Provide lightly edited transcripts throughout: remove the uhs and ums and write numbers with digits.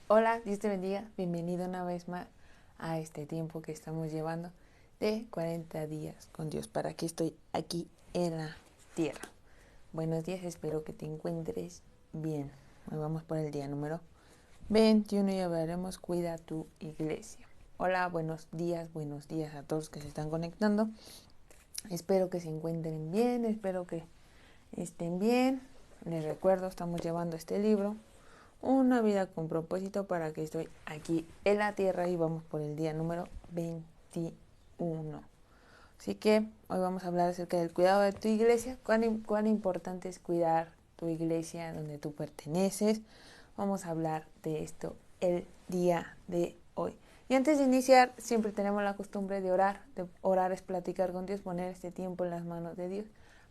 Hola, Dios te bendiga. Bienvenido una vez más a este tiempo que estamos llevando de 40 días con Dios. ¿Para qué estoy aquí en la tierra? Buenos días, espero que te encuentres bien. Hoy vamos por el día número 21 y hablaremos Cuida tu iglesia. Hola, buenos días a todos que se están conectando. Espero que se encuentren bien, espero que estén bien. Les recuerdo, estamos llevando este libro, Una vida con propósito, para que estoy aquí en la tierra, y vamos por el día número 21. Así que hoy vamos a hablar acerca del cuidado de tu iglesia. Cuán importante es cuidar tu iglesia donde tú perteneces. Vamos a hablar de esto el día de hoy. Y antes de iniciar, siempre tenemos la costumbre de orar. De orar es platicar con Dios, poner este tiempo en las manos de Dios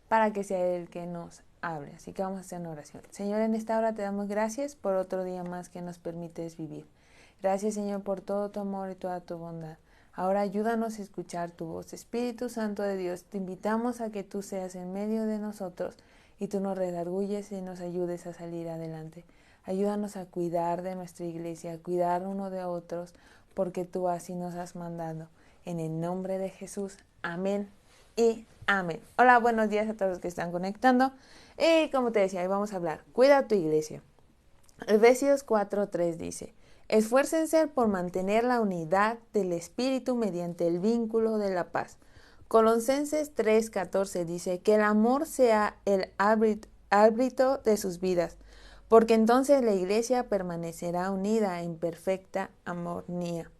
para que sea Él que nos hable. Así que vamos a hacer una oración. Señor, en esta hora te damos gracias por otro día más que nos permites vivir. Gracias, Señor, por todo tu amor y toda tu bondad. Ahora ayúdanos a escuchar tu voz. Espíritu Santo de Dios, te invitamos a que tú seas en medio de nosotros y tú nos redarguyes y nos ayudes a salir adelante. Ayúdanos a cuidar de nuestra iglesia, a cuidar uno de otros, porque tú así nos has mandado. En el nombre de Jesús, amén y amén. Hola, buenos días a todos los que están conectando. Y como te decía, hoy vamos a hablar, cuida tu iglesia. Efesios 4:3 dice: esfuércense por mantener la unidad del espíritu mediante el vínculo de la paz. Colosenses 3:14 dice: que el amor sea el árbitro de sus vidas, porque entonces la iglesia permanecerá unida en perfecta armonía.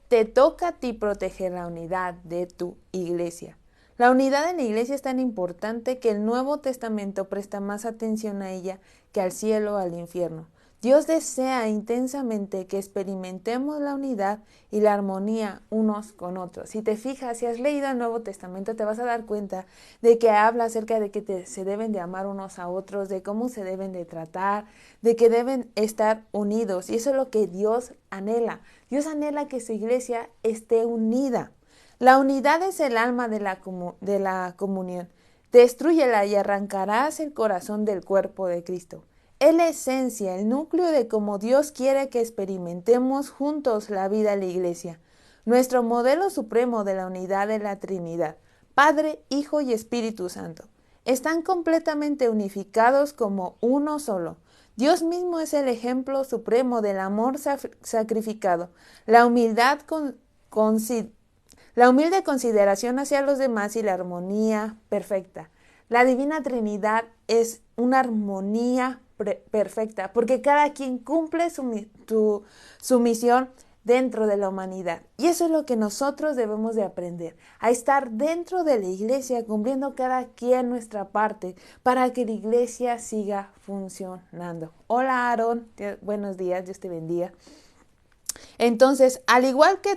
Te toca a ti proteger la unidad de tu iglesia. La unidad en la iglesia es tan importante que el Nuevo Testamento presta más atención a ella que al cielo o al infierno. Dios desea intensamente que experimentemos la unidad y la armonía unos con otros. Si te fijas, si has leído el Nuevo Testamento, te vas a dar cuenta de que habla acerca de que se deben de amar unos a otros, de cómo se deben de tratar, de que deben estar unidos. Y eso es lo que Dios anhela. Dios anhela que su iglesia esté unida. La unidad es el alma de la comunión. Destrúyela y arrancarás el corazón del cuerpo de Cristo. Es la esencia, el núcleo de cómo Dios quiere que experimentemos juntos la vida de la iglesia. Nuestro modelo supremo de la unidad de la Trinidad, Padre, Hijo y Espíritu Santo, están completamente unificados como uno solo. Dios mismo es el ejemplo supremo del amor sacrificado, la humildad la humilde consideración hacia los demás y la armonía perfecta. La Divina Trinidad es una armonía perfecta, porque cada quien cumple su misión dentro de la humanidad. Y eso es lo que nosotros debemos de aprender, a estar dentro de la iglesia, cumpliendo cada quien nuestra parte, para que la iglesia siga funcionando. Hola, Aaron, buenos días, Dios te bendiga. Entonces, al igual que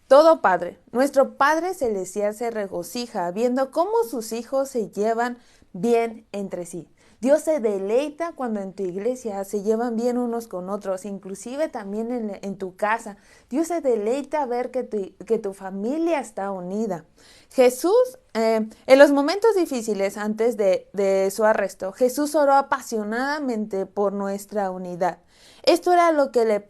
todo padre, nuestro Padre Celestial se regocija viendo cómo sus hijos se llevan bien entre sí. Dios se deleita cuando en tu iglesia se llevan bien unos con otros, inclusive también en tu casa. Dios se deleita ver que tu familia está unida. Jesús, en los momentos difíciles antes de su arresto, Jesús oró apasionadamente por nuestra unidad. Esto era lo que le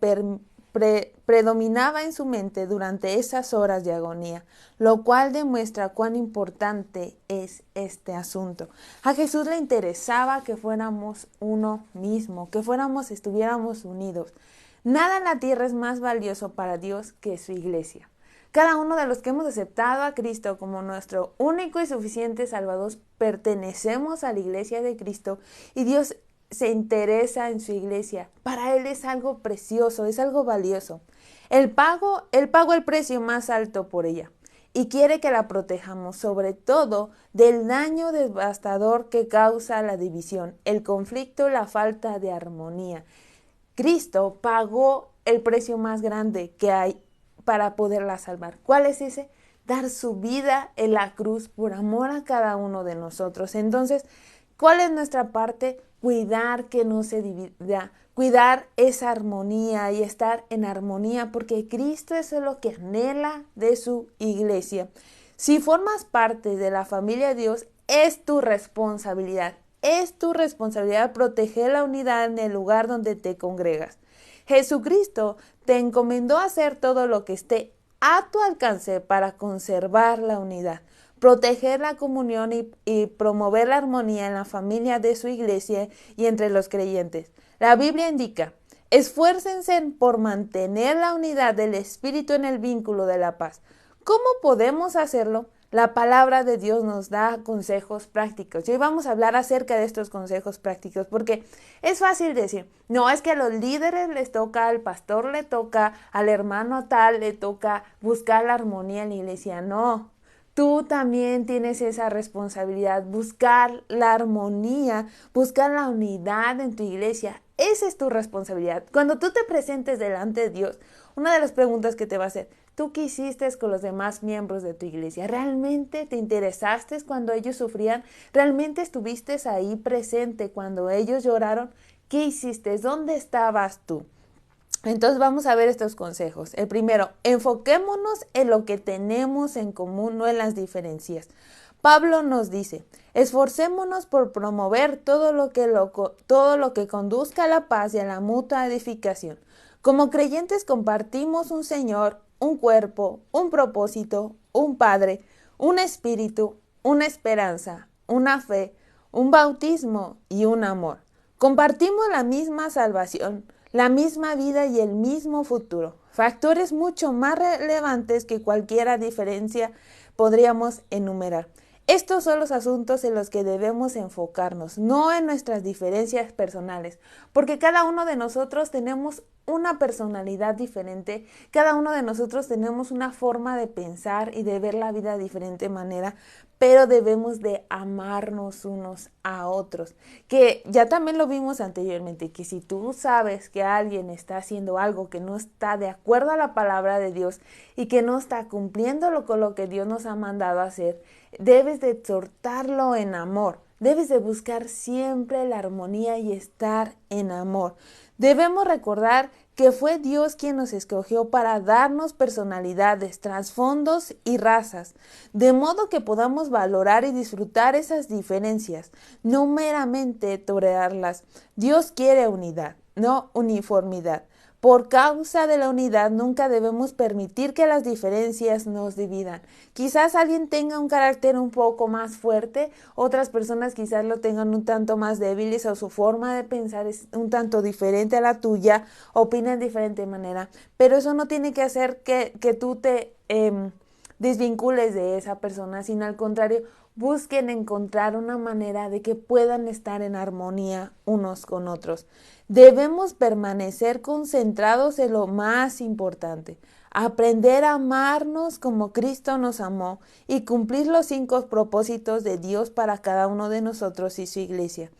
predominaba en su mente durante esas horas de agonía, lo cual demuestra cuán importante es este asunto. A Jesús le interesaba que fuéramos uno mismo, que estuviéramos unidos. Nada en la tierra es más valioso para Dios que su iglesia. Cada uno de los que hemos aceptado a Cristo como nuestro único y suficiente Salvador pertenecemos a la iglesia de Cristo, y Dios se interesa en su iglesia. Para Él es algo precioso, es algo valioso. Él pagó el precio más alto por ella y quiere que la protejamos, sobre todo del daño devastador que causa la división, el conflicto, la falta de armonía. Cristo pagó el precio más grande que hay para poderla salvar. ¿Cuál es ese? Dar su vida en la cruz por amor a cada uno de nosotros. Entonces, ¿cuál es nuestra parte? Cuidar que no se divida, cuidar esa armonía y estar en armonía, porque Cristo eso es lo que anhela de su iglesia. Si formas parte de la familia de Dios, es tu responsabilidad. Es tu responsabilidad proteger la unidad en el lugar donde te congregas. Jesucristo te encomendó hacer todo lo que esté a tu alcance para conservar la unidad, proteger la comunión y promover la armonía en la familia de su iglesia y entre los creyentes. La Biblia indica: esfuércense por mantener la unidad del Espíritu en el vínculo de la paz. ¿Cómo podemos hacerlo? La palabra de Dios nos da consejos prácticos. Y hoy vamos a hablar acerca de estos consejos prácticos, porque es fácil decir, no, es que a los líderes les toca, al pastor le toca, al hermano tal le toca buscar la armonía en la iglesia. No, tú también tienes esa responsabilidad, buscar la armonía, buscar la unidad en tu iglesia. Esa es tu responsabilidad. Cuando tú te presentes delante de Dios, una de las preguntas que te va a hacer: ¿tú qué hiciste con los demás miembros de tu iglesia? ¿Realmente te interesaste cuando ellos sufrían? ¿Realmente estuviste ahí presente cuando ellos lloraron? ¿Qué hiciste? ¿Dónde estabas tú? Entonces vamos a ver estos consejos. El primero: enfoquémonos en lo que tenemos en común, no en las diferencias. Pablo nos dice: esforcémonos por promover todo lo que conduzca a la paz y a la mutua edificación. Como creyentes compartimos un Señor, un cuerpo, un propósito, un Padre, un Espíritu, una esperanza, una fe, un bautismo y un amor. Compartimos la misma salvación, la misma vida y el mismo futuro. Factores mucho más relevantes que cualquier diferencia podríamos enumerar. Estos son los asuntos en los que debemos enfocarnos, no en nuestras diferencias personales, porque cada uno de nosotros tenemos una personalidad diferente, cada uno de nosotros tenemos una forma de pensar y de ver la vida de diferente manera, pero debemos de amarnos unos a otros, que ya también lo vimos anteriormente, que si tú sabes que alguien está haciendo algo que no está de acuerdo a la palabra de Dios y que no está cumpliendo con lo que Dios nos ha mandado a hacer, debes de exhortarlo en amor, debes de buscar siempre la armonía y estar en amor. Debemos recordar que fue Dios quien nos escogió para darnos personalidades, trasfondos y razas, de modo que podamos valorar y disfrutar esas diferencias, no meramente tolerarlas. Dios quiere unidad, no uniformidad. Por causa de la unidad nunca debemos permitir que las diferencias nos dividan. Quizás alguien tenga un carácter un poco más fuerte, otras personas quizás lo tengan un tanto más débiles o su forma de pensar es un tanto diferente a la tuya, opinan de diferente manera, pero eso no tiene que hacer que tú te desvincules de esa persona, sino al contrario, busquen encontrar una manera de que puedan estar en armonía unos con otros. Debemos permanecer concentrados en lo más importante, aprender a amarnos como Cristo nos amó y cumplir los 5 propósitos de Dios para cada uno de nosotros y su iglesia.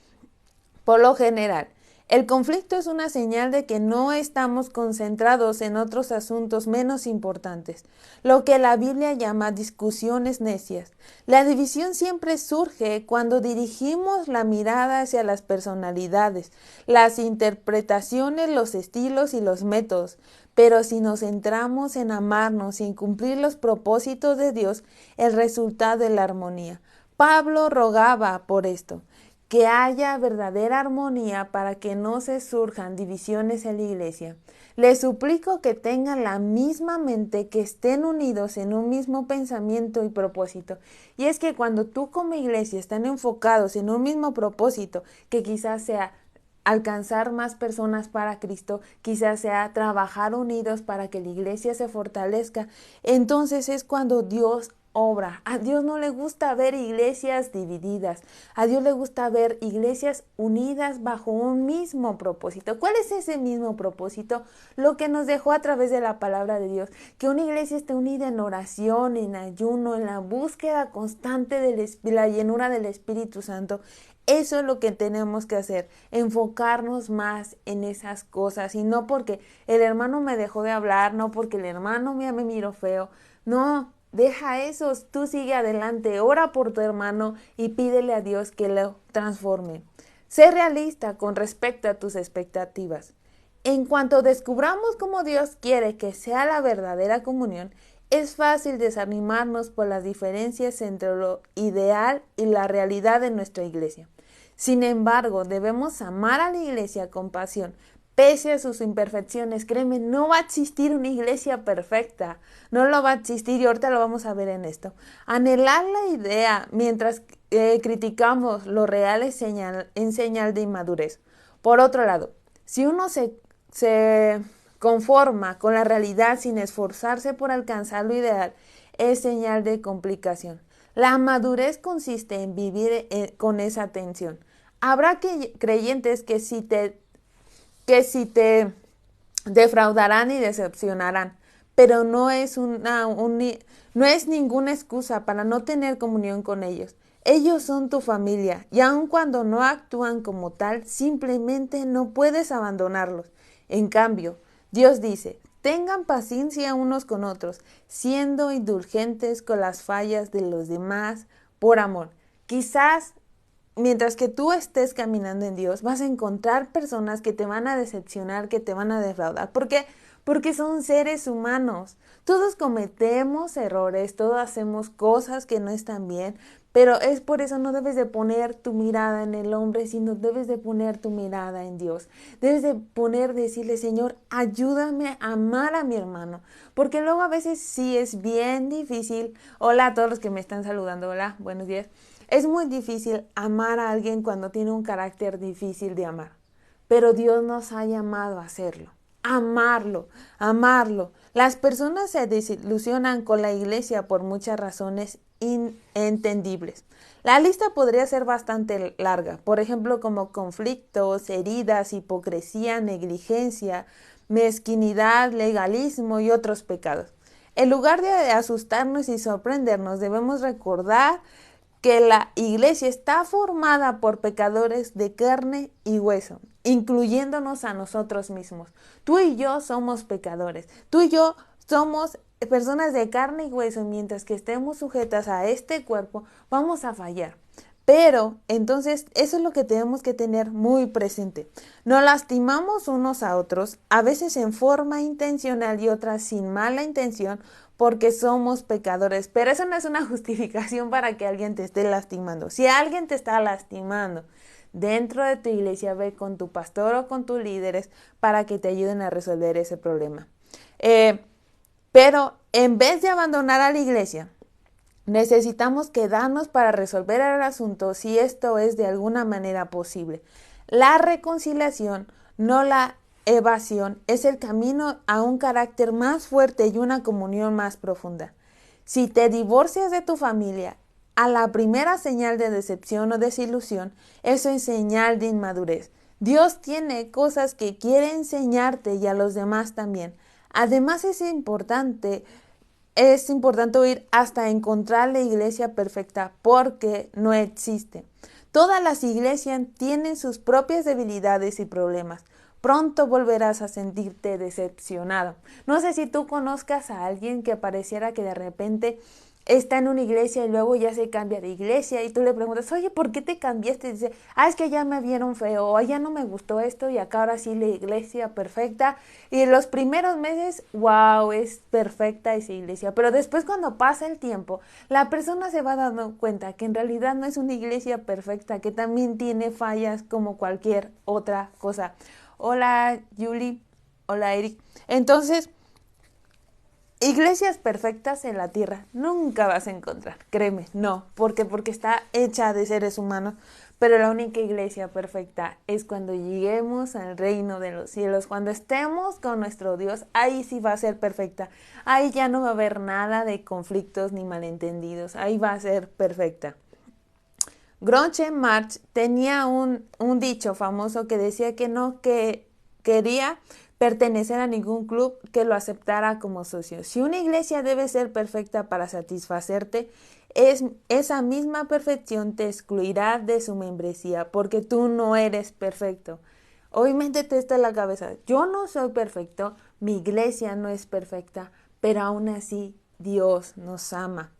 Por lo general, el conflicto es una señal de que no estamos concentrados en otros asuntos menos importantes, lo que la Biblia llama discusiones necias. La división siempre surge cuando dirigimos la mirada hacia las personalidades, las interpretaciones, los estilos y los métodos. Pero si nos centramos en amarnos y en cumplir los propósitos de Dios, el resultado es la armonía. Pablo rogaba por esto, que haya verdadera armonía para que no se surjan divisiones en la iglesia. Les suplico que tengan la misma mente, que estén unidos en un mismo pensamiento y propósito. Y es que cuando tú como iglesia están enfocados en un mismo propósito, que quizás sea alcanzar más personas para Cristo, quizás sea trabajar unidos para que la iglesia se fortalezca, entonces es cuando Dios obra. A Dios no le gusta ver iglesias divididas. A Dios le gusta ver iglesias unidas bajo un mismo propósito. ¿Cuál es ese mismo propósito? Lo que nos dejó a través de la palabra de Dios. Que una iglesia esté unida en oración, en ayuno, en la búsqueda constante de la llenura del Espíritu Santo. Eso es lo que tenemos que hacer, enfocarnos más en esas cosas y no porque el hermano me dejó de hablar, no porque el hermano me miró feo, no. Deja eso, tú sigue adelante, ora por tu hermano y pídele a Dios que lo transforme. Sé realista con respecto a tus expectativas. En cuanto descubramos cómo Dios quiere que sea la verdadera comunión, es fácil desanimarnos por las diferencias entre lo ideal y la realidad de nuestra iglesia. Sin embargo, debemos amar a la iglesia con pasión, pese a sus imperfecciones. Créeme, no va a existir una iglesia perfecta, no lo va a existir y ahorita lo vamos a ver en esto. Anhelar la idea mientras criticamos lo real es en señal de inmadurez. Por otro lado, si uno se conforma con la realidad sin esforzarse por alcanzar lo ideal, es señal de complicación. La madurez consiste en vivir con esa tensión. Habrá creyentes que si te defraudarán y decepcionarán, pero no es ninguna excusa para no tener comunión con ellos. Ellos son tu familia y aun cuando no actúan como tal, simplemente no puedes abandonarlos. En cambio, Dios dice, tengan paciencia unos con otros, siendo indulgentes con las fallas de los demás por amor. Quizás mientras que tú estés caminando en Dios, vas a encontrar personas que te van a decepcionar, que te van a defraudar. ¿Por qué? Porque son seres humanos. Todos cometemos errores, todos hacemos cosas que no están bien, pero es por eso no debes de poner tu mirada en el hombre, sino debes de poner tu mirada en Dios. Debes de decirle, Señor, ayúdame a amar a mi hermano, porque luego a veces sí es bien difícil. Hola a todos los que me están saludando, hola, buenos días. Es muy difícil amar a alguien cuando tiene un carácter difícil de amar, pero Dios nos ha llamado a hacerlo, amarlo, amarlo. Las personas se desilusionan con la iglesia por muchas razones inentendibles. La lista podría ser bastante larga, por ejemplo, como conflictos, heridas, hipocresía, negligencia, mezquinidad, legalismo y otros pecados. En lugar de asustarnos y sorprendernos, debemos recordar que la iglesia está formada por pecadores de carne y hueso, incluyéndonos a nosotros mismos. Tú y yo somos pecadores. Tú y yo somos personas de carne y hueso. Mientras que estemos sujetas a este cuerpo, vamos a fallar. Pero entonces eso es lo que tenemos que tener muy presente. Nos lastimamos unos a otros, a veces en forma intencional y otras sin mala intención, porque somos pecadores. Pero eso no es una justificación para que alguien te esté lastimando. Si alguien te está lastimando dentro de tu iglesia, ve con tu pastor o con tus líderes para que te ayuden a resolver ese problema. Pero en vez de abandonar a la iglesia, necesitamos quedarnos para resolver el asunto si esto es de alguna manera posible. La reconciliación, no la evasión, es el camino a un carácter más fuerte y una comunión más profunda. Si te divorcias de tu familia, a la primera señal de decepción o desilusión, eso es señal de inmadurez. Dios tiene cosas que quiere enseñarte y a los demás también. Además es importante oír hasta encontrar la iglesia perfecta, porque no existe. Todas las iglesias tienen sus propias debilidades y problemas. Pronto volverás a sentirte decepcionado. No sé si tú conozcas a alguien que pareciera que de repente está en una iglesia y luego ya se cambia de iglesia y tú le preguntas, oye, ¿por qué te cambiaste? Y dice, es que ya me vieron feo, o ya no me gustó esto y acá ahora sí la iglesia perfecta. Y en los primeros meses, wow, es perfecta esa iglesia. Pero después cuando pasa el tiempo, la persona se va dando cuenta que en realidad no es una iglesia perfecta, que también tiene fallas como cualquier otra cosa. Hola, Julie. Hola, Eric. Entonces, iglesias perfectas en la tierra nunca vas a encontrar, créeme, no, porque está hecha de seres humanos, pero la única iglesia perfecta es cuando lleguemos al reino de los cielos, cuando estemos con nuestro Dios, ahí sí va a ser perfecta, ahí ya no va a haber nada de conflictos ni malentendidos, ahí va a ser perfecta. Groucho Marx tenía un dicho famoso que decía que no quería pertenecer a ningún club que lo aceptara como socio. Si una iglesia debe ser perfecta para satisfacerte, esa misma perfección te excluirá de su membresía, porque tú no eres perfecto. Hoy métete esto en la cabeza. Yo no soy perfecto, mi iglesia no es perfecta, pero aún así Dios nos ama.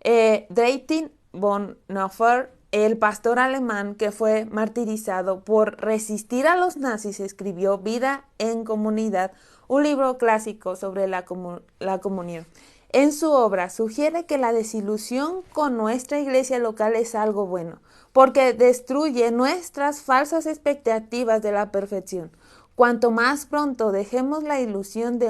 Dietrich Bonhoeffer, el pastor alemán que fue martirizado por resistir a los nazis, escribió Vida en Comunidad, un libro clásico sobre la comunión. En su obra sugiere que la desilusión con nuestra iglesia local es algo bueno, porque destruye nuestras falsas expectativas de la perfección. Cuanto más pronto dejemos la ilusión de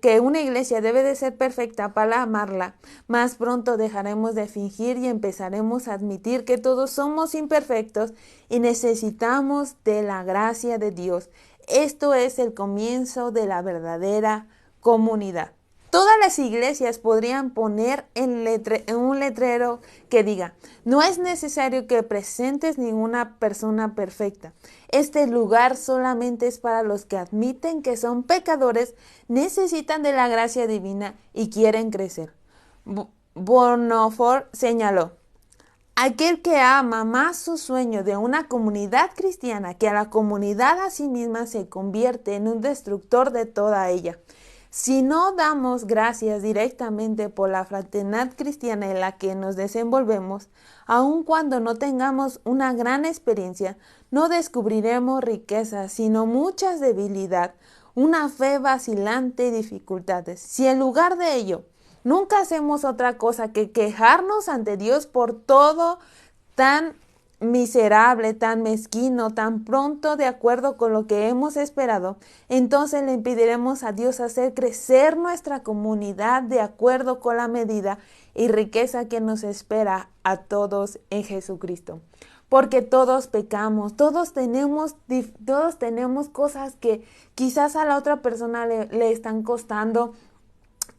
que una iglesia debe de ser perfecta para amarla, más pronto dejaremos de fingir y empezaremos a admitir que todos somos imperfectos y necesitamos de la gracia de Dios. Esto es el comienzo de la verdadera comunidad. Todas las iglesias podrían poner en un letrero que diga: no es necesario que presentes ninguna persona perfecta. Este lugar solamente es para los que admiten que son pecadores, necesitan de la gracia divina y quieren crecer. Bonhoeffer señaló: aquel que ama más su sueño de una comunidad cristiana que a la comunidad a sí misma se convierte en un destructor de toda ella. Si no damos gracias directamente por la fraternidad cristiana en la que nos desenvolvemos, aun cuando no tengamos una gran experiencia, no descubriremos riquezas, sino mucha debilidad, una fe vacilante y dificultades. Si en lugar de ello nunca hacemos otra cosa que quejarnos ante Dios por todo tan miserable, tan mezquino, tan pronto de acuerdo con lo que hemos esperado, entonces le impediremos a Dios hacer crecer nuestra comunidad de acuerdo con la medida y riqueza que nos espera a todos en Jesucristo. Porque todos pecamos, todos tenemos cosas que quizás a la otra persona le están costando,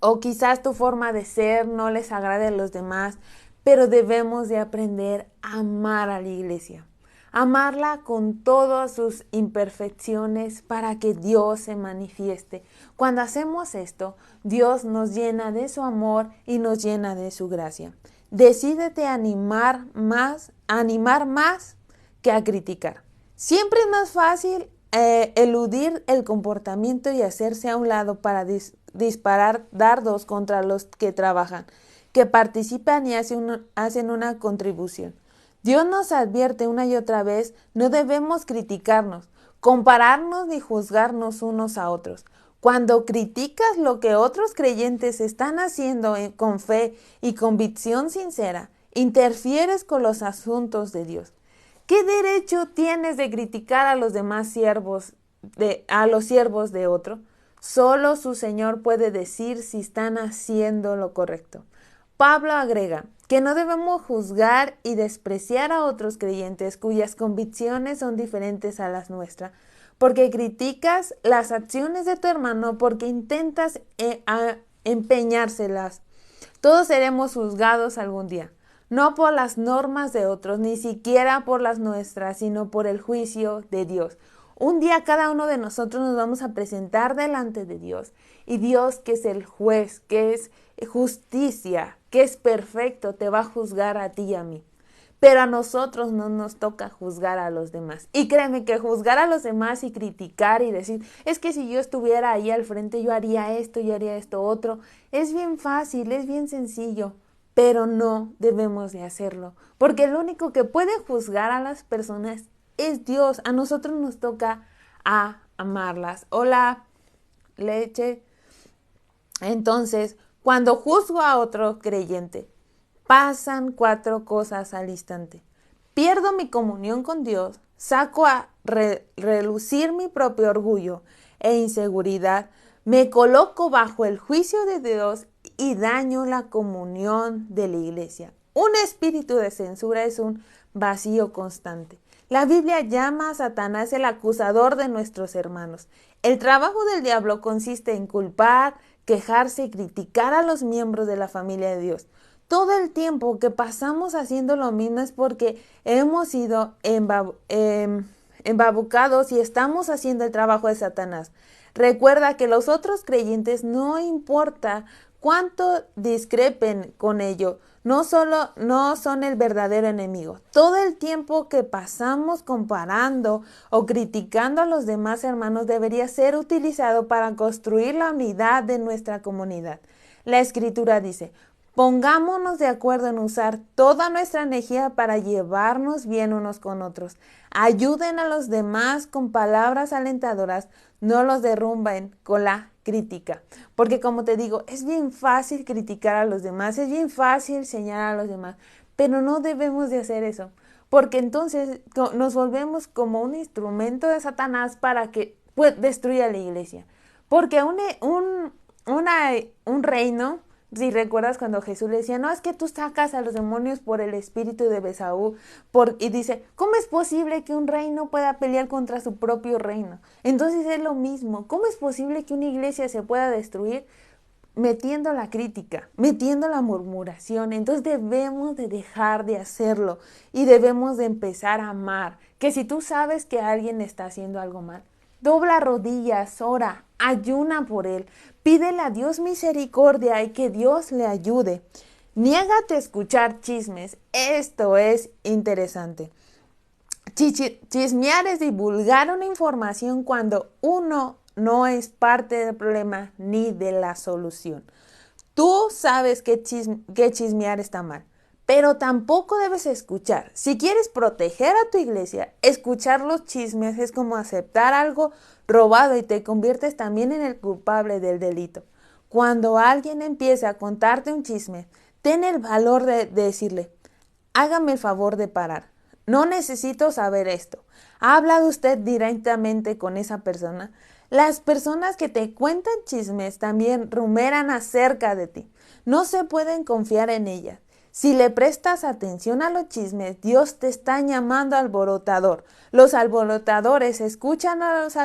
o quizás tu forma de ser no les agrade a los demás, pero debemos de aprender a amar a la iglesia, amarla con todas sus imperfecciones para que Dios se manifieste. Cuando hacemos esto, Dios nos llena de su amor y nos llena de su gracia. Decídete a animar más que a criticar. Siempre es más fácil eludir el comportamiento y hacerse a un lado para disparar dardos contra los que trabajan, que participan y hacen una contribución. Dios nos advierte una y otra vez: no debemos criticarnos, compararnos ni juzgarnos unos a otros. Cuando criticas lo que otros creyentes están haciendo con fe y convicción sincera, interfieres con los asuntos de Dios. ¿Qué derecho tienes de criticar a los demás siervos de otro? Solo su Señor puede decir si están haciendo lo correcto. Pablo agrega que no debemos juzgar y despreciar a otros creyentes cuyas convicciones son diferentes a las nuestras, porque criticas las acciones de tu hermano, porque intentas empeñárselas. Todos seremos juzgados algún día, no por las normas de otros, ni siquiera por las nuestras, sino por el juicio de Dios. Un día cada uno de nosotros nos vamos a presentar delante de Dios, y Dios, que es el juez, que es justicia, que es perfecto, te va a juzgar a ti y a mí. Pero a nosotros no nos toca juzgar a los demás. Y créeme que juzgar a los demás y criticar y decir: es que si yo estuviera ahí al frente yo haría esto otro, es bien fácil, es bien sencillo. Pero no debemos de hacerlo, porque el único que puede juzgar a las personas es Dios. A nosotros nos toca a amarlas. Hola, leche. Entonces, cuando juzgo a otro creyente, pasan 4 cosas al instante. Pierdo mi comunión con Dios, saco a relucir mi propio orgullo e inseguridad, me coloco bajo el juicio de Dios y daño la comunión de la iglesia. Un espíritu de censura es un vacío constante. La Biblia llama a Satanás el acusador de nuestros hermanos. El trabajo del diablo consiste en culpar, quejarse y criticar a los miembros de la familia de Dios. Todo el tiempo que pasamos haciendo lo mismo es porque hemos sido embabucados y estamos haciendo el trabajo de Satanás. Recuerda que los otros creyentes, no importa cuánto discrepen con ello, no son el verdadero enemigo. Todo el tiempo que pasamos comparando o criticando a los demás hermanos debería ser utilizado para construir la unidad de nuestra comunidad. La Escritura dice: pongámonos de acuerdo en usar toda nuestra energía para llevarnos bien unos con otros. Ayuden a los demás con palabras alentadoras, no los derrumben con la crítica. Porque como te digo, es bien fácil criticar a los demás, es bien fácil señalar a los demás, pero no debemos de hacer eso. porque entonces nos volvemos como un instrumento de Satanás para que destruya la iglesia. Porque un reino, si recuerdas cuando Jesús le decía, no, es que tú sacas a los demonios por el espíritu de Besaú, y dice, ¿cómo es posible que un reino pueda pelear contra su propio reino? Entonces es lo mismo, ¿cómo es posible que una iglesia se pueda destruir metiendo la crítica, metiendo la murmuración? Entonces debemos de dejar de hacerlo y debemos de empezar a amar, que si tú sabes que alguien está haciendo algo mal, dobla rodillas, ora, ayuna por él, pídele a Dios misericordia y que Dios le ayude. Niégate a escuchar chismes, esto es interesante. Chismear es divulgar una información cuando uno no es parte del problema ni de la solución. Tú sabes que chismear está mal, pero tampoco debes escuchar. Si quieres proteger a tu iglesia, escuchar los chismes es como aceptar algo robado y te conviertes también en el culpable del delito. Cuando alguien empieza a contarte un chisme, ten el valor de decirle, hágame el favor de parar. No necesito saber esto. ¿Ha hablado usted directamente con esa persona? Las personas que te cuentan chismes también rumeran acerca de ti. No se pueden confiar en ellas. Si le prestas atención a los chismes, Dios te está llamando alborotador. Los alborotadores escuchan a los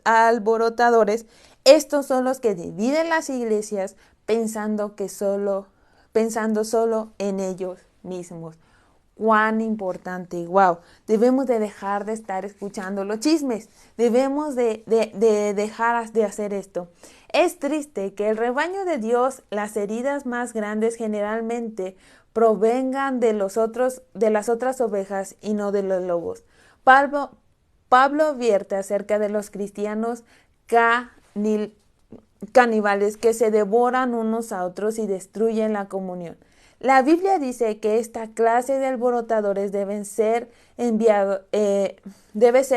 alborotadores. Estos son los que dividen las iglesias pensando solo en ellos mismos. Cuán importante, wow, debemos de dejar de estar escuchando los chismes, debemos de dejar de hacer esto. Es triste que el rebaño de Dios, las heridas más grandes generalmente provengan de las otras ovejas y no de los lobos. Pablo advierte acerca de los cristianos caníbales que se devoran unos a otros y destruyen la comunión. La Biblia dice que esta clase de alborotadores debe ser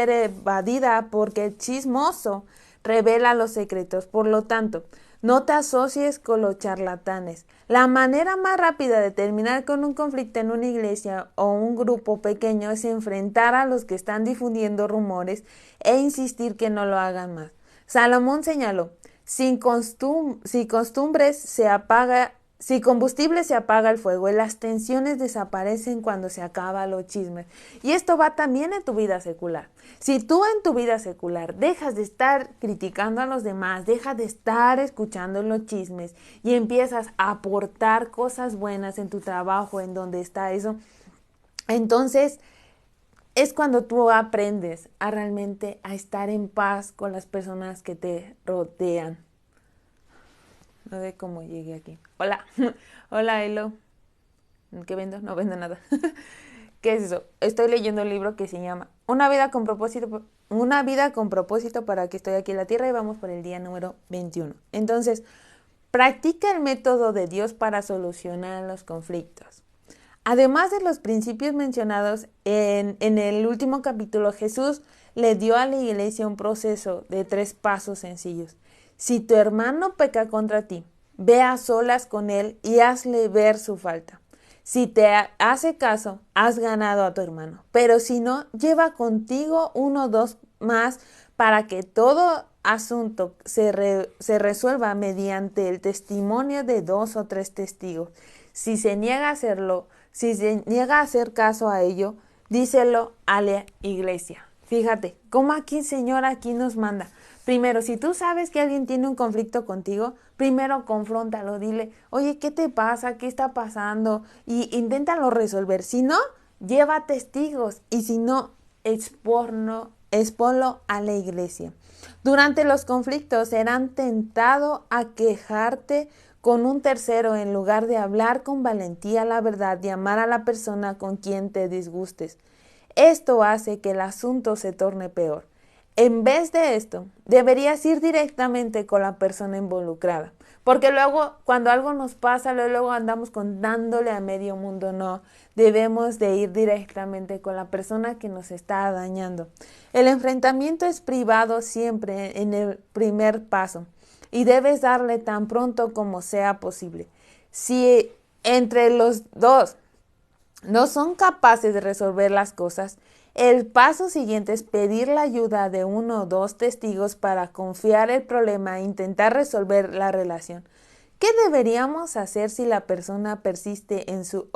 evadida porque el chismoso revela los secretos. Por lo tanto, no te asocies con los charlatanes. La manera más rápida de terminar con un conflicto en una iglesia o un grupo pequeño es enfrentar a los que están difundiendo rumores e insistir que no lo hagan más. Salomón señaló, si combustible se apaga el fuego y las tensiones desaparecen cuando se acaban los chismes. Y esto va también en tu vida secular. Si tú en tu vida secular dejas de estar criticando a los demás, dejas de estar escuchando los chismes y empiezas a aportar cosas buenas en tu trabajo, en donde está eso, entonces es cuando tú aprendes a realmente a estar en paz con las personas que te rodean. No sé cómo llegué aquí. Hola, hola Elo. ¿Qué vendo? No vendo nada. ¿Qué es eso? Estoy leyendo un libro que se llama Una vida con propósito para que estoy aquí en la tierra y vamos por el día número 21. Entonces, practica el método de Dios para solucionar los conflictos. Además de los principios mencionados en el último capítulo, Jesús le dio a la iglesia un proceso de 3 pasos sencillos. Si tu hermano peca contra ti, ve a solas con él y hazle ver su falta. Si te hace caso, has ganado a tu hermano. Pero si no, lleva contigo 1 o 2 más para que todo asunto se resuelva mediante el testimonio de 2 o 3 testigos. Si se niega a hacer caso a ello, díselo a la iglesia. Fíjate, cómo aquí el Señor aquí nos manda. Primero, si tú sabes que alguien tiene un conflicto contigo, primero confróntalo, dile, oye, ¿qué te pasa? ¿Qué está pasando? Y inténtalo resolver. Si no, lleva testigos y si no, exponlo a la iglesia. Durante los conflictos serán tentados a quejarte con un tercero en lugar de hablar con valentía la verdad y amar a la persona con quien te disgustes. Esto hace que el asunto se torne peor. En vez de esto, deberías ir directamente con la persona involucrada. Porque luego, cuando algo nos pasa, luego andamos contándole a medio mundo. No, debemos de ir directamente con la persona que nos está dañando. El enfrentamiento es privado siempre en el primer paso y debes darle tan pronto como sea posible. Si entre los dos no son capaces de resolver las cosas, el paso siguiente es pedir la ayuda de uno o dos testigos para confiar el problema e intentar resolver la relación. ¿Qué deberíamos hacer si la persona persiste en su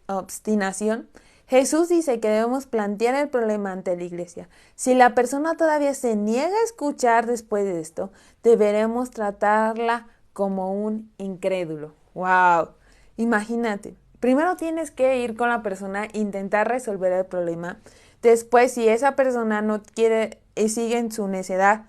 obstinación? Jesús dice que debemos plantear el problema ante la iglesia. Si la persona todavía se niega a escuchar después de esto, deberemos tratarla como un incrédulo. ¡Wow! Imagínate. Primero tienes que ir con la persona e intentar resolver el problema. Después, si esa persona no quiere y sigue en su necedad,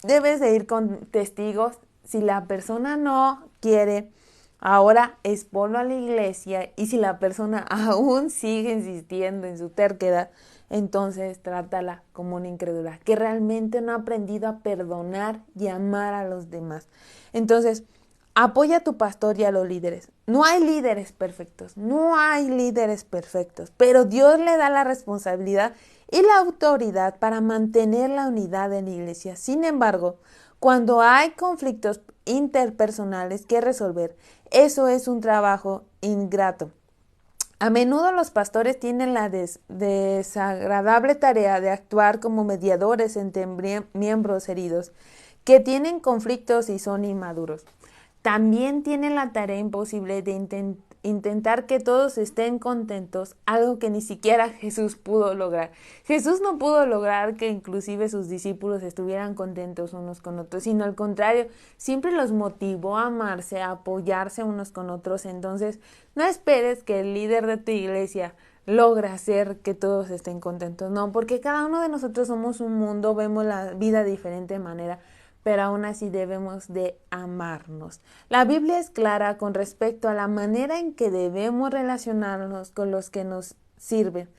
debes de ir con testigos. Si la persona no quiere, ahora expónlo a la iglesia. Y si la persona aún sigue insistiendo en su terquedad, entonces trátala como una incrédula, que realmente no ha aprendido a perdonar y amar a los demás. Entonces, apoya a tu pastor y a los líderes. No hay líderes perfectos, no hay líderes perfectos, pero Dios le da la responsabilidad y la autoridad para mantener la unidad en la iglesia. Sin embargo, cuando hay conflictos interpersonales que resolver, eso es un trabajo ingrato. A menudo los pastores tienen la desagradable tarea de actuar como mediadores entre miembros heridos que tienen conflictos y son inmaduros. También tienen la tarea imposible de intentar que todos estén contentos, algo que ni siquiera Jesús pudo lograr. Jesús no pudo lograr que inclusive sus discípulos estuvieran contentos unos con otros, sino al contrario, siempre los motivó a amarse, a apoyarse unos con otros. Entonces, no esperes que el líder de tu iglesia logre hacer que todos estén contentos, no, porque cada uno de nosotros somos un mundo, vemos la vida de diferente manera, pero aún así debemos de amarnos. La Biblia es clara con respecto a la manera en que debemos relacionarnos con los que nos sirven.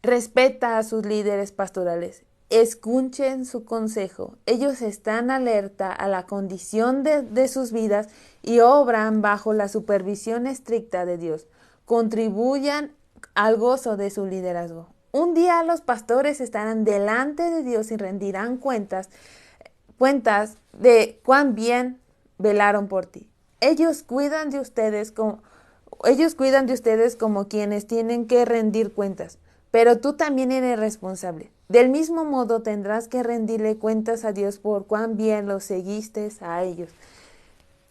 Respeta a sus líderes pastorales. Escuchen su consejo. Ellos están alerta a la condición de sus vidas y obran bajo la supervisión estricta de Dios. Contribuyan al gozo de su liderazgo. Un día los pastores estarán delante de Dios y rendirán cuentas de cuán bien velaron por ti. Ellos cuidan de ustedes como quienes tienen que rendir cuentas, pero tú también eres responsable. Del mismo modo tendrás que rendirle cuentas a Dios por cuán bien los seguiste a ellos.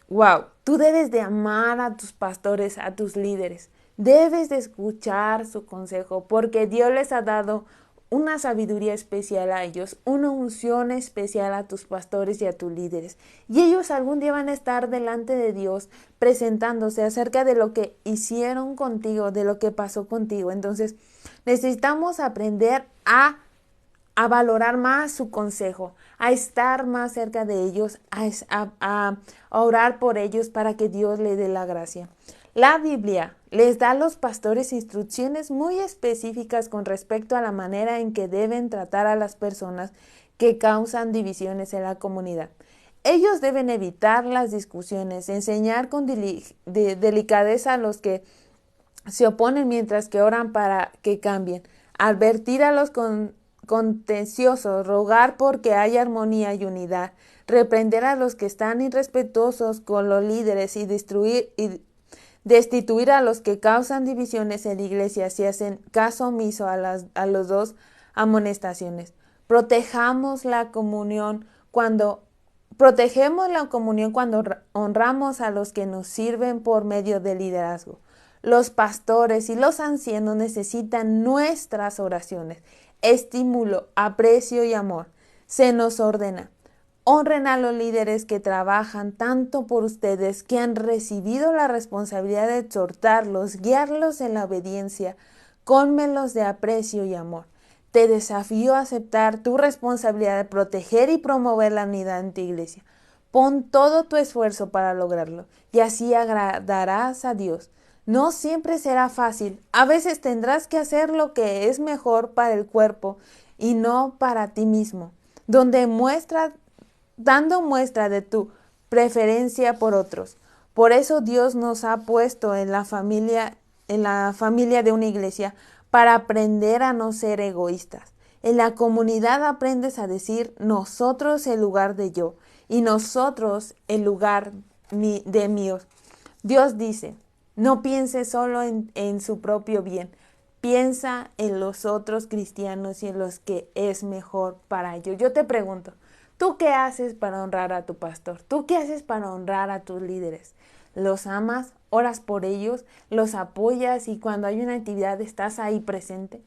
Wow, tú debes de amar a tus pastores, a tus líderes. Debes de escuchar su consejo porque Dios les ha dado una sabiduría especial a ellos, una unción especial a tus pastores y a tus líderes. Y ellos algún día van a estar delante de Dios presentándose acerca de lo que hicieron contigo, de lo que pasó contigo. Entonces, necesitamos aprender a valorar más su consejo, a estar más cerca de ellos, a orar por ellos para que Dios les dé la gracia. La Biblia les da a los pastores instrucciones muy específicas con respecto a la manera en que deben tratar a las personas que causan divisiones en la comunidad. Ellos deben evitar las discusiones, enseñar con delicadeza a los que se oponen mientras que oran para que cambien, advertir a los contenciosos, rogar porque haya armonía y unidad, reprender a los que están irrespetuosos con los líderes y destituir a los que causan divisiones en la iglesia si hacen caso omiso a las dos amonestaciones. Protegemos la comunión cuando honramos a los que nos sirven por medio del liderazgo. Los pastores y los ancianos necesitan nuestras oraciones, estímulo, aprecio y amor. Se nos ordena: honren a los líderes que trabajan tanto por ustedes, que han recibido la responsabilidad de exhortarlos, guiarlos en la obediencia, cónmelos de aprecio y amor. Te desafío a aceptar tu responsabilidad de proteger y promover la unidad en tu iglesia. Pon todo tu esfuerzo para lograrlo y así agradarás a Dios. No siempre será fácil. A veces tendrás que hacer lo que es mejor para el cuerpo y no para ti mismo, dando muestra de tu preferencia por otros. Por eso Dios nos ha puesto en la familia de una iglesia para aprender a no ser egoístas. En la comunidad aprendes a decir nosotros en lugar de yo y nosotros en lugar de míos. Dios dice: No piense solo en su propio bien. Piensa en los otros cristianos y en los que es mejor para ellos. Yo te pregunto, ¿tú qué haces para honrar a tu pastor? ¿Tú qué haces para honrar a tus líderes? ¿Los amas? ¿Oras por ellos? ¿Los apoyas y cuando hay una actividad estás ahí presente?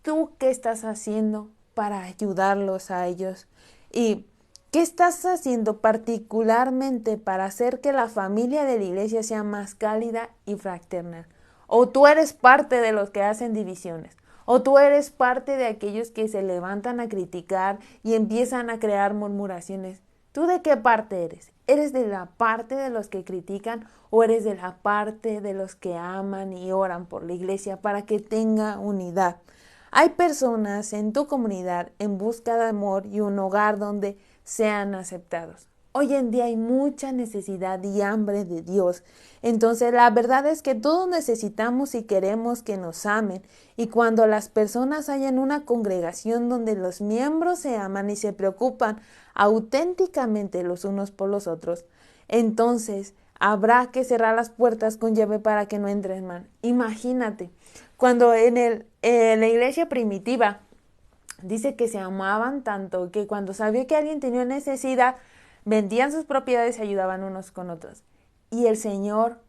¿Tú qué estás haciendo para ayudarlos a ellos? ¿Y qué estás haciendo particularmente para hacer que la familia de la iglesia sea más cálida y fraternal? ¿O tú eres parte de los que hacen divisiones? ¿O tú eres parte de aquellos que se levantan a criticar y empiezan a crear murmuraciones? ¿Tú de qué parte eres? ¿Eres de la parte de los que critican o eres de la parte de los que aman y oran por la iglesia para que tenga unidad? Hay personas en tu comunidad en busca de amor y un hogar donde sean aceptados. Hoy en día hay mucha necesidad y hambre de Dios. Entonces la verdad es que todos necesitamos y queremos que nos amen. Y cuando las personas hay en una congregación donde los miembros se aman y se preocupan auténticamente los unos por los otros, entonces habrá que cerrar las puertas con llave para que no entren mal. Imagínate, cuando en la iglesia primitiva dice que se amaban tanto que cuando sabía que alguien tenía necesidad, vendían sus propiedades y ayudaban unos con otros. Y el Señor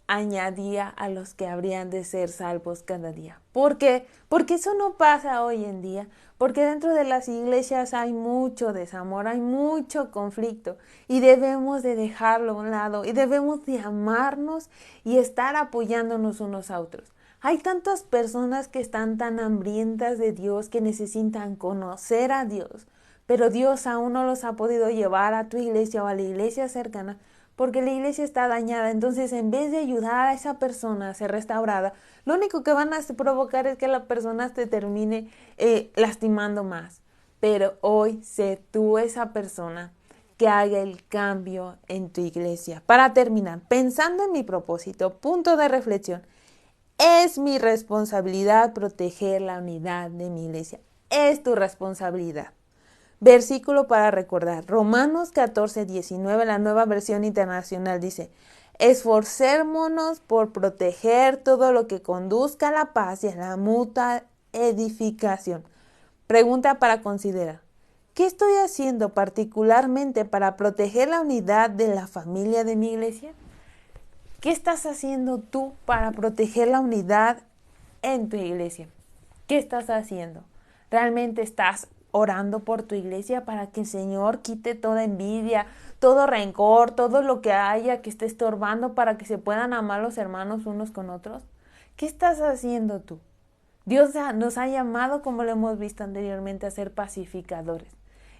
añadía a los que habrían de ser salvos cada día. ¿Por qué? Porque eso no pasa hoy en día. Porque dentro de las iglesias hay mucho desamor, hay mucho conflicto y debemos de dejarlo a un lado y debemos de amarnos y estar apoyándonos unos a otros. Hay tantas personas que están tan hambrientas de Dios que necesitan conocer a Dios, pero Dios aún no los ha podido llevar a tu iglesia o a la iglesia cercana porque la iglesia está dañada. Entonces, en vez de ayudar a esa persona a ser restaurada, lo único que van a provocar es que la persona te termine lastimando más. Pero hoy sé tú esa persona que haga el cambio en tu iglesia. Para terminar, pensando en mi propósito, punto de reflexión, es mi responsabilidad proteger la unidad de mi iglesia. Es tu responsabilidad. Versículo para recordar. Romanos 14:19, la Nueva Versión Internacional dice: esforcémonos por proteger todo lo que conduzca a la paz y a la mutua edificación. Pregunta para considerar. ¿Qué estoy haciendo particularmente para proteger la unidad de la familia de mi iglesia? ¿Qué estás haciendo tú para proteger la unidad en tu iglesia? ¿Qué estás haciendo? ¿Realmente estás orando por tu iglesia para que el Señor quite toda envidia, todo rencor, todo lo que haya que esté estorbando para que se puedan amar los hermanos unos con otros? ¿Qué estás haciendo tú? Dios nos ha llamado, como lo hemos visto anteriormente, a ser pacificadores.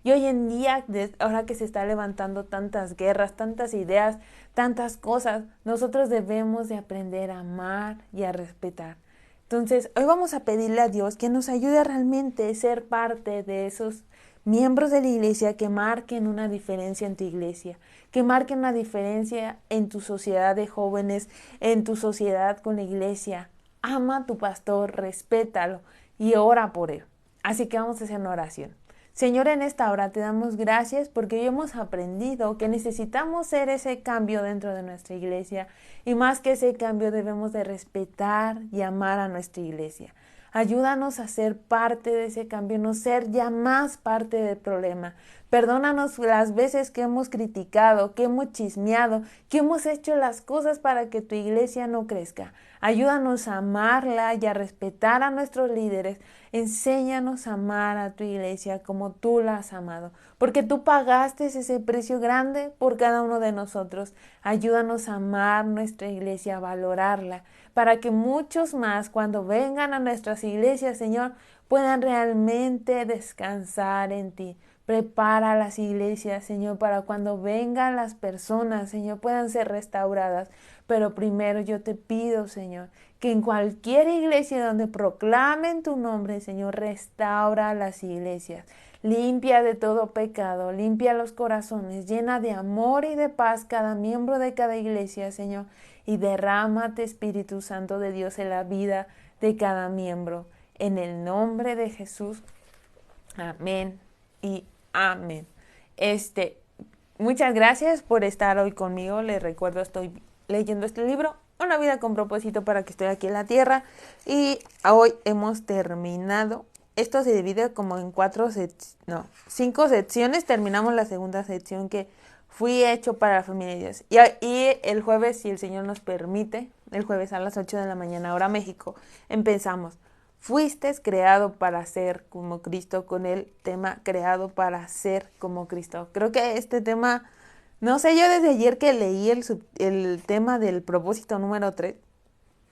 Y hoy en día, ahora que se está levantando tantas guerras, tantas ideas, tantas cosas, nosotros debemos de aprender a amar y a respetar. Entonces, hoy vamos a pedirle a Dios que nos ayude a realmente ser parte de esos miembros de la iglesia que marquen una diferencia en tu iglesia, que marquen una diferencia en tu sociedad de jóvenes, en tu sociedad con la iglesia. Ama a tu pastor, respétalo y ora por él. Así que vamos a hacer una oración. Señor, en esta hora te damos gracias porque hoy hemos aprendido que necesitamos ser ese cambio dentro de nuestra iglesia y más que ese cambio debemos de respetar y amar a nuestra iglesia. Ayúdanos a ser parte de ese cambio, no ser ya más parte del problema. Perdónanos las veces que hemos criticado, que hemos chismeado, que hemos hecho las cosas para que tu iglesia no crezca. Ayúdanos a amarla y a respetar a nuestros líderes. Enséñanos a amar a tu iglesia como tú la has amado, porque tú pagaste ese precio grande por cada uno de nosotros. Ayúdanos a amar nuestra iglesia, a valorarla, para que muchos más cuando vengan a nuestras iglesias, Señor, puedan realmente descansar en ti. Prepara las iglesias, Señor, para cuando vengan las personas, Señor, puedan ser restauradas. Pero primero yo te pido, Señor, que en cualquier iglesia donde proclamen tu nombre, Señor, restaura las iglesias. Limpia de todo pecado, limpia los corazones, llena de amor y de paz cada miembro de cada iglesia, Señor, y derrámate, Espíritu Santo de Dios, en la vida de cada miembro. En el nombre de Jesús. Amén y amén. Muchas gracias por estar hoy conmigo. Les recuerdo, estoy leyendo este libro, una vida con propósito para que estoy aquí en la tierra. Y hoy hemos terminado. Esto se divide como en 5 secciones. Terminamos la segunda sección que fui hecho para la familia de Dios. Y el jueves, si el Señor nos permite, el jueves a las 8 de la mañana, hora México, empezamos. Fuiste creado para ser como Cristo, con el tema creado para ser como Cristo. Creo que este tema, no sé, yo desde ayer que leí el tema del propósito número 3,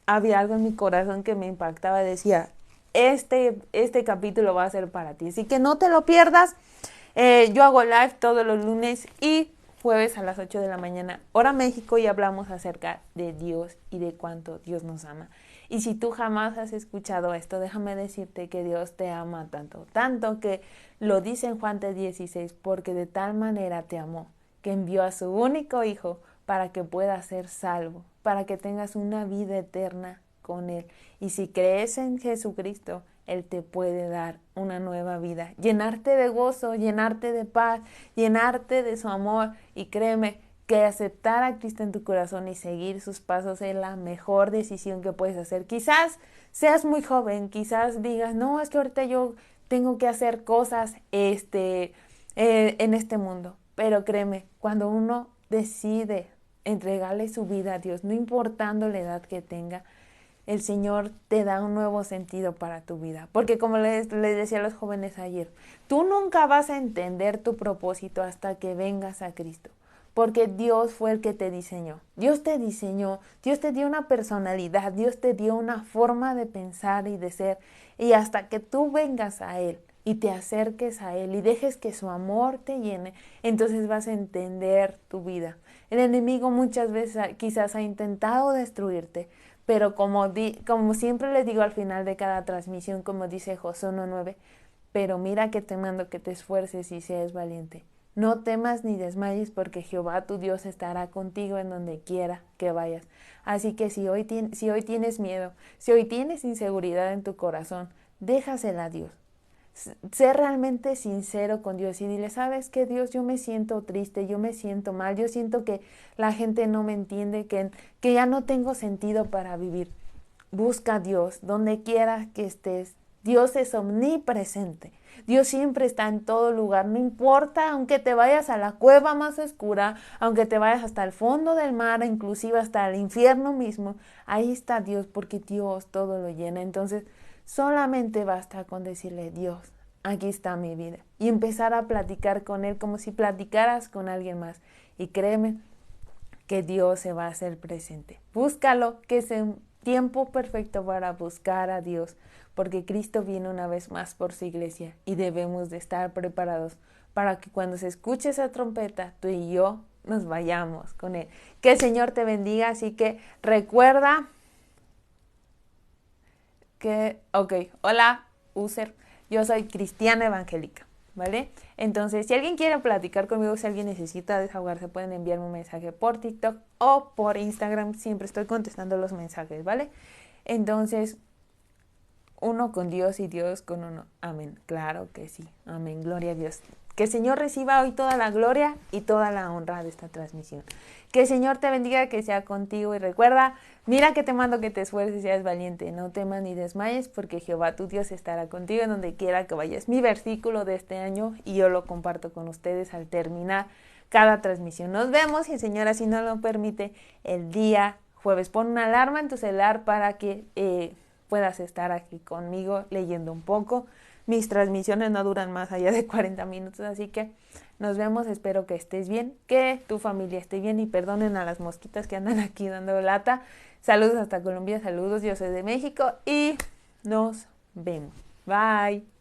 había algo en mi corazón que me impactaba. Decía, este capítulo va a ser para ti, así que no te lo pierdas. Yo hago live todos los lunes y jueves a las 8 de la mañana, hora México, y hablamos acerca de Dios y de cuánto Dios nos ama. Y si tú jamás has escuchado esto, déjame decirte que Dios te ama tanto, tanto que lo dice en Juan 3:16, porque de tal manera te amó, que envió a su único Hijo para que puedas ser salvo, para que tengas una vida eterna con Él. Y si crees en Jesucristo, Él te puede dar una nueva vida, llenarte de gozo, llenarte de paz, llenarte de su amor. Y créeme que aceptar a Cristo en tu corazón y seguir sus pasos es la mejor decisión que puedes hacer. Quizás seas muy joven, quizás digas, no, es que ahorita yo tengo que hacer cosas en este mundo. Pero créeme, cuando uno decide entregarle su vida a Dios, no importando la edad que tenga, el Señor te da un nuevo sentido para tu vida. Porque como les decía a los jóvenes ayer, tú nunca vas a entender tu propósito hasta que vengas a Cristo. Porque Dios fue el que te diseñó. Dios te diseñó, Dios te dio una personalidad, Dios te dio una forma de pensar y de ser. Y hasta que tú vengas a Él y te acerques a Él y dejes que su amor te llene, entonces vas a entender tu vida. El enemigo muchas veces quizás ha intentado destruirte, pero como siempre les digo al final de cada transmisión, como dice Josué 1:9, pero mira que te mando que te esfuerces y seas valiente. No temas ni desmayes, porque Jehová tu Dios estará contigo en donde quiera que vayas. Así que si hoy tienes miedo, si hoy tienes inseguridad en tu corazón, déjasela a Dios. Sé realmente sincero con Dios y dile, ¿sabes qué, Dios? Yo me siento triste, yo me siento mal, yo siento que la gente no me entiende, que ya no tengo sentido para vivir. Busca a Dios donde quiera que estés. Dios es omnipresente. Dios siempre está en todo lugar, no importa, aunque te vayas a la cueva más oscura, aunque te vayas hasta el fondo del mar, inclusive hasta el infierno mismo, ahí está Dios, porque Dios todo lo llena. Entonces, solamente basta con decirle, Dios, aquí está mi vida, y empezar a platicar con Él como si platicaras con alguien más. Y créeme que Dios se va a hacer presente. Búscalo, que es un tiempo perfecto para buscar a Dios, porque Cristo viene una vez más por su iglesia y debemos de estar preparados para que cuando se escuche esa trompeta, tú y yo nos vayamos con Él. Que el Señor te bendiga, así que recuerda hola, user, yo soy cristiana evangélica, ¿vale? Entonces, si alguien quiere platicar conmigo, si alguien necesita desahogarse, pueden enviarme un mensaje por TikTok o por Instagram, siempre estoy contestando los mensajes, ¿vale? Entonces, uno con Dios y Dios con uno, amén, claro que sí, amén, gloria a Dios. Que el Señor reciba hoy toda la gloria y toda la honra de esta transmisión. Que el Señor te bendiga, que sea contigo, y recuerda, mira que te mando que te esfuerces y seas valiente, no temas ni desmayes, porque Jehová tu Dios estará contigo en donde quiera que vayas. Mi versículo de este año, y yo lo comparto con ustedes al terminar cada transmisión. Nos vemos, y el Señor así nos lo permite, el día jueves. Pon una alarma en tu celular para que puedas estar aquí conmigo leyendo un poco. Mis transmisiones no duran más allá de 40 minutos, así que nos vemos. Espero que estés bien, que tu familia esté bien, y perdonen a las mosquitas que andan aquí dando lata. Saludos hasta Colombia, saludos, yo soy de México y nos vemos. Bye.